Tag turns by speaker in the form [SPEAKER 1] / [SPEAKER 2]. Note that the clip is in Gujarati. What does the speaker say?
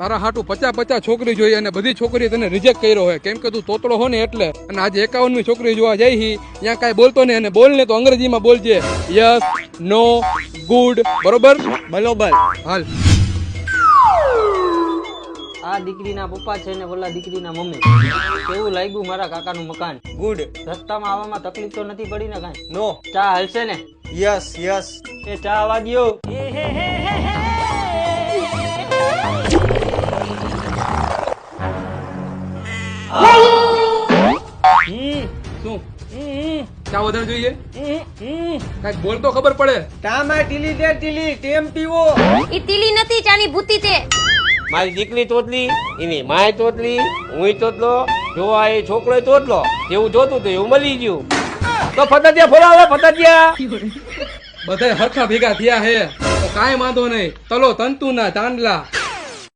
[SPEAKER 1] તારા હાટુ 50 છોકરી જોઈએ અને બધી છોકરી તને રિજેક્ટ કર્યો હોય કેમ કે તું તોતળો હો ને એટલે. અને આજે 51મી છોકરી જોવા જઈ હી ત્યાં કાંઈ બોલતો નહીં અને બોલ ને તો અંગ્રેજીમાં બોલજે. યસ, નો, ગુડ. બરોબર
[SPEAKER 2] બરોબર.
[SPEAKER 1] હાલ.
[SPEAKER 3] આ દીકરીના પપ્પા છે ને ઓલા દીકરીના મમ્મી. કેવું લાગ્યું મારા કાકાનું મકાન?
[SPEAKER 2] ગુડ.
[SPEAKER 3] રસ્તામાં આવવામાં તકલીફ તો નથી પડી ને કાંઈ?
[SPEAKER 2] નો.
[SPEAKER 3] ચા હાલશે ને?
[SPEAKER 2] Yes yes.
[SPEAKER 3] એ ચા આવવા દ્યો.
[SPEAKER 1] શું ચા વધારે જોઈએ? કાંઈક બોલ તો ખબર પડે.
[SPEAKER 2] ટામાં ટીલી દે ટીલી, ટેમ પીવો.
[SPEAKER 4] ઈ તીલી નથી, ચાની ભૂતી તે.
[SPEAKER 5] મારી દીકરી તોતલી, એની માય તોતલી, હું તોતલો, જોવા એ છોકરો તોતલો. જેવું જોતું હતું એવું મળી ગયું. તો ફટાટિયા ફોડાવે ફટાટિયા.
[SPEAKER 1] બધા હરખા ભેગા થયા હે તો કાંઈ વાંધો નહીં. તલો તંતુ ના ચાંદલા.